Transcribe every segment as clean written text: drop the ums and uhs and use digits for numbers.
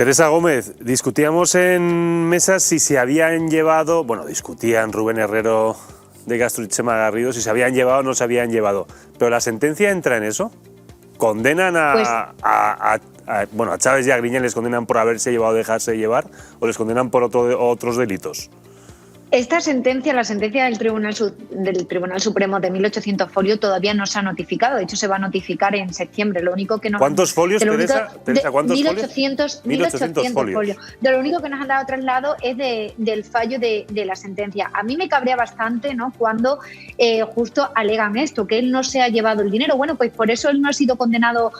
Teresa Gómez, discutíamos en mesas si se habían llevado, discutían Rubén Herrero de Castro y Txema Garrido, si se habían llevado o no se habían llevado. ¿Pero la sentencia entra en eso? ¿Condenan a Chávez y a Griñán, les condenan por haberse llevado o dejarse llevar, o les condenan por otros delitos? Esta sentencia, la sentencia del Tribunal Supremo de 1.800 folios todavía no se ha notificado. De hecho, se va a notificar en septiembre. Lo único que nos ¿Cuántos folios, Teresa? ¿Cuántos 1.800 folios. De lo único que nos han dado traslado es del fallo de la sentencia. A mí me cabrea bastante, ¿no?, cuando justo alegan esto, que él no se ha llevado el dinero. Bueno, pues por eso él no ha sido condenado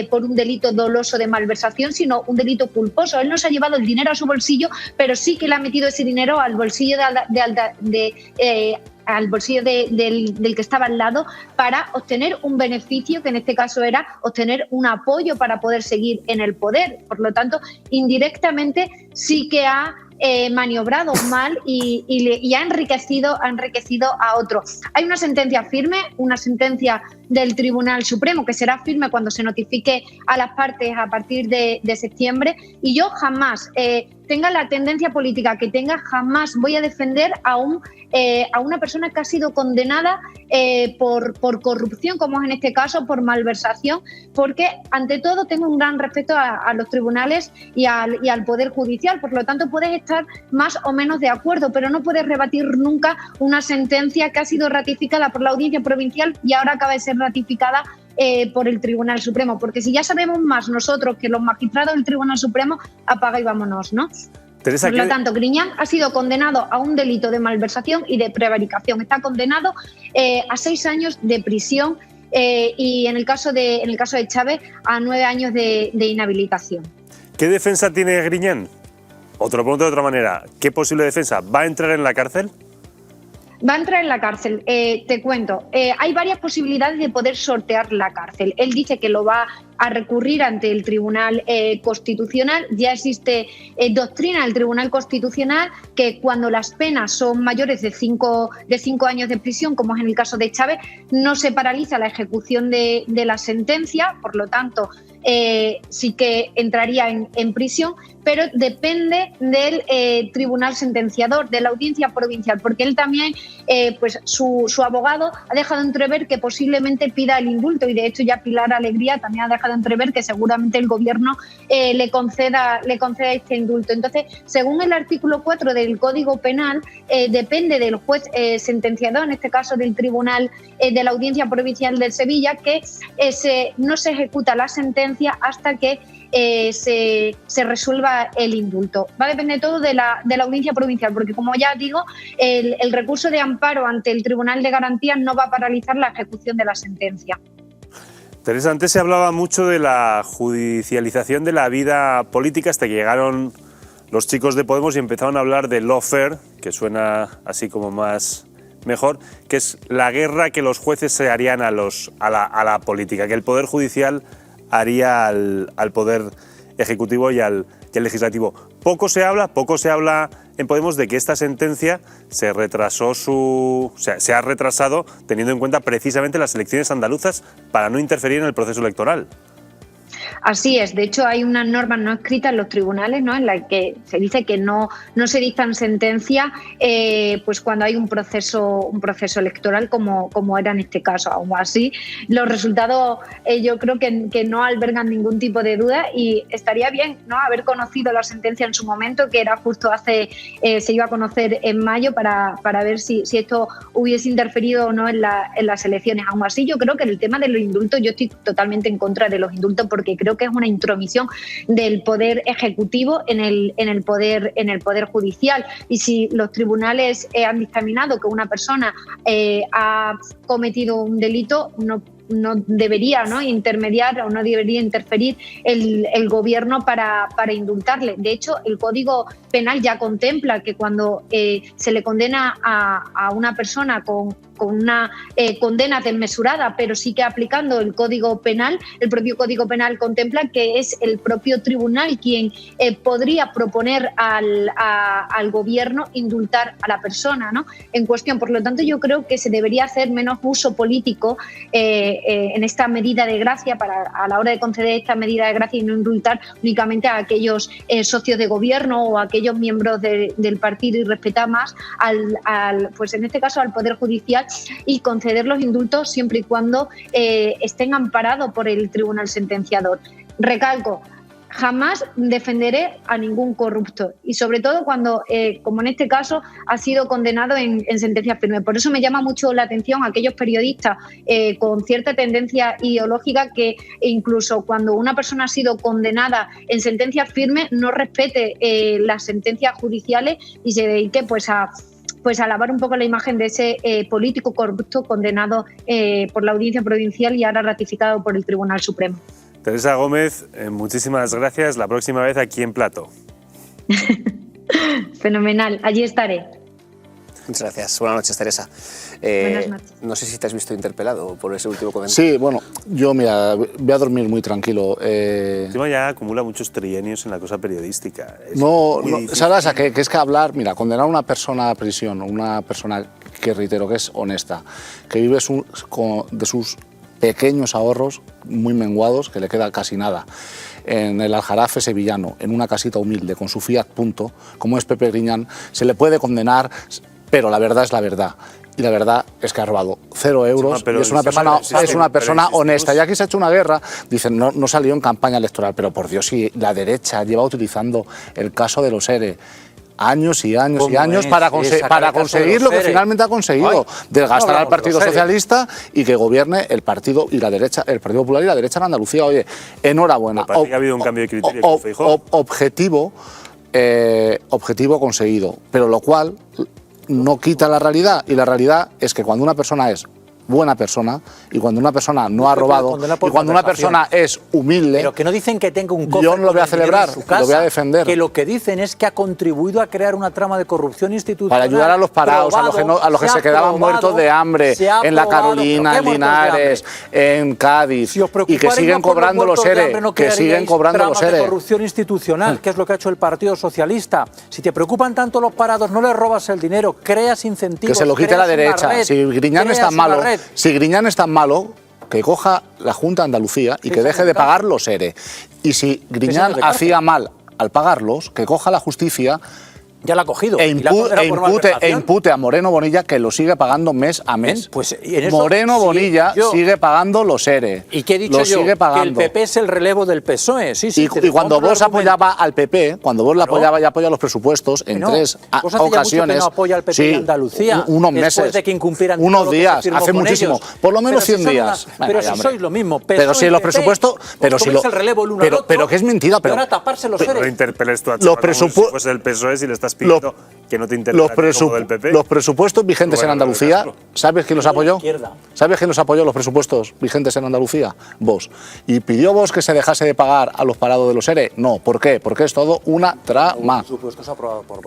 por un delito doloso de malversación, sino un delito culposo. Él no se ha llevado el dinero a su bolsillo, pero sí que le ha metido ese dinero al bolsillo al bolsillo del que estaba al lado para obtener un beneficio, que en este caso era obtener un apoyo para poder seguir en el poder. Por lo tanto, indirectamente sí que ha maniobrado mal y ha enriquecido a otro. Hay una sentencia firme, una sentencia del Tribunal Supremo que será firme cuando se notifique a las partes a partir de septiembre, y yo jamás, tenga la tendencia política que tenga, jamás voy a defender a una persona que ha sido condenada por corrupción, como es en este caso, por malversación, porque ante todo tengo un gran respeto a los tribunales y al Poder Judicial. Por lo tanto, puedes estar más o menos de acuerdo, pero no puedes rebatir nunca una sentencia que ha sido ratificada por la Audiencia Provincial y ahora acaba de ser ratificada por el Tribunal Supremo, porque si ya sabemos más nosotros que los magistrados del Tribunal Supremo, apaga y vámonos, ¿no? Teresa, por lo tanto, Griñán ha sido condenado a un delito de malversación y de prevaricación. Está condenado a 6 años de prisión y en el caso de Chávez a 9 años de inhabilitación. ¿Qué defensa tiene Griñán? Otro punto de otra manera, ¿qué posible defensa? ¿Va a entrar en la cárcel? Va a entrar en la cárcel. Te cuento, hay varias posibilidades de poder sortear la cárcel. Él dice que lo va a recurrir ante el Tribunal Constitucional. Ya existe doctrina del Tribunal Constitucional que cuando las penas son mayores de 5 años de prisión, como es en el caso de Chávez, no se paraliza la ejecución de la sentencia. Por lo tanto, sí que entraría en prisión, pero depende del tribunal sentenciador, de la Audiencia Provincial, porque él también, pues su abogado ha dejado entrever que posiblemente pida el indulto, y de hecho ya Pilar Alegría también ha dejado entrever que seguramente el Gobierno le conceda este indulto. Entonces, según el artículo 4 del Código Penal, depende del juez sentenciador, en este caso del Tribunal de la Audiencia Provincial de Sevilla, que no se ejecuta la sentencia hasta que se resuelva el indulto. Va a depender todo de la Audiencia Provincial, porque, como ya digo, el recurso de amparo ante el Tribunal de Garantías no va a paralizar la ejecución de la sentencia. Teresa, antes se hablaba mucho de la judicialización de la vida política hasta que llegaron los chicos de Podemos y empezaron a hablar de lawfare, que suena así como más mejor, que es la guerra que los jueces se harían a la política, que el Poder Judicial haría al Poder Ejecutivo y al Legislativo. Poco se habla en Podemos de que esta sentencia se ha retrasado teniendo en cuenta precisamente las elecciones andaluzas para no interferir en el proceso electoral. Así es. De hecho, hay unas normas no escritas en los tribunales, ¿no?, en las que se dice que no se dictan sentencias pues cuando hay un proceso electoral como era en este caso. Aún así, los resultados yo creo que no albergan ningún tipo de duda, y estaría bien, ¿no?, haber conocido la sentencia en su momento, que era justo se iba a conocer en mayo, para ver si esto hubiese interferido o no en las elecciones. Aún así, yo creo que en el tema de los indultos, yo estoy totalmente en contra de los indultos, porque creo que es una intromisión del Poder Ejecutivo en el poder Judicial. Y si los tribunales han dictaminado que una persona ha cometido un delito, no debería, ¿no?, intermediar o no debería interferir el Gobierno para indultarle. De hecho, el Código Penal ya contempla que cuando se le condena a una persona con una condena desmesurada, pero sí que aplicando el Código Penal. El propio Código Penal contempla que es el propio tribunal quien podría proponer al gobierno indultar a la persona, ¿no?, en cuestión. Por lo tanto, yo creo que se debería hacer menos uso político en esta medida de gracia a la hora de conceder esta medida de gracia y no indultar únicamente a aquellos socios de gobierno o a aquellos miembros del partido, y respetar más pues en este caso al Poder Judicial, y conceder los indultos siempre y cuando estén amparados por el tribunal sentenciador. Recalco, jamás defenderé a ningún corrupto, y sobre todo cuando, como en este caso, ha sido condenado en sentencia firme. Por eso me llama mucho la atención aquellos periodistas con cierta tendencia ideológica que incluso cuando una persona ha sido condenada en sentencia firme no respete las sentencias judiciales y se dedique pues a lavar un poco la imagen de ese político corrupto condenado por la Audiencia Provincial y ahora ratificado por el Tribunal Supremo. Teresa Gómez, muchísimas gracias. La próxima vez aquí en Plato. Fenomenal, allí estaré. Muchas gracias. Buenas noches, Teresa. Buenas noches. No sé si te has visto interpelado por ese último comentario. Sí, bueno, yo mira, voy a dormir muy tranquilo. Encima ya acumula muchos trienios en la cosa periodística. ¿Sabes? Que es que hablar, mira, condenar a una persona a prisión, una persona que reitero que es honesta, que vive de sus pequeños ahorros muy menguados, que le queda casi nada, en el Aljarafe sevillano, en una casita humilde, con su Fiat Punto, como es Pepe Griñán, se le puede condenar, pero la verdad es la verdad. Y la verdad es que ha robado 0 euros y es una persona honesta. Y aquí se ha hecho una guerra, dicen, no salió en campaña electoral, pero por Dios, si la derecha lleva utilizando el caso de los ERE años y años y años para conseguir lo que finalmente ha conseguido, desgastar al Partido Socialista y que gobierne el partido y la derecha, el Partido Popular y la derecha en Andalucía. Oye, enhorabuena. Parece que ha habido un cambio de criterio. Objetivo conseguido, pero lo cual no quita la realidad, y la realidad es que cuando una persona es buena persona y cuando una persona no ha robado y cuando una persona es humilde, pero que no dicen que tenga un cofre, yo no lo voy a celebrar, lo voy a defender. Que lo que dicen es que ha contribuido a crear una trama de corrupción institucional para ayudar a los parados, a los que se quedaban muertos de hambre en la Carolina, en Linares, en Cádiz, y que siguen cobrando los ERE, que siguen cobrando los ERE. Corrupción institucional, que es lo que ha hecho el Partido Socialista. Si te preocupan tanto los parados, no les robas el dinero, creas incentivos. Que se lo quite la derecha. Si Griñán es tan malo, que coja la Junta de Andalucía y que deje de pagar los ERE. Y si Griñán hacía mal al pagarlos, que coja la justicia ya la ha cogido. E impute a Moreno Bonilla, que lo sigue pagando mes a mes. Pues Moreno Bonilla sigue pagando los ERE. ¿Y qué he dicho yo? Que el PP es el relevo del PSOE. Sí, y cuando vos apoyaba al PP, cuando vos le apoyaba y apoya los presupuestos, en tres ocasiones. No apoya al PP en Andalucía. Unos meses. De que incumplieran unos días, hace muchísimo. Por lo menos 100 días. Pero si sois lo mismo. Pero si los presupuestos. Pero que es mentira. Pero ahora taparse los ERE. No interpeles tú a Chema como si fuese el PSOE si le estás pidiendo que no te interesa del PP. Los presupuestos vigentes en Andalucía, ¿sabes quién los apoyó? ¿Sabes quién los apoyó los presupuestos vigentes en Andalucía? Vos. ¿Y pidió vos que se dejase de pagar a los parados de los ERE? No. ¿Por qué? Porque es todo una trama.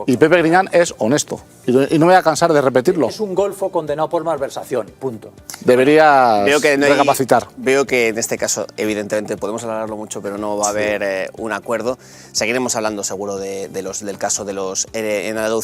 Y Pepe Griñán es honesto. Y no me voy a cansar de repetirlo. Es un golfo condenado por malversación. Punto. Debería recapacitar. Veo que en este caso, evidentemente, podemos hablarlo mucho, pero no va a haber un acuerdo. Seguiremos hablando seguro del caso de los ERE en Andalucía.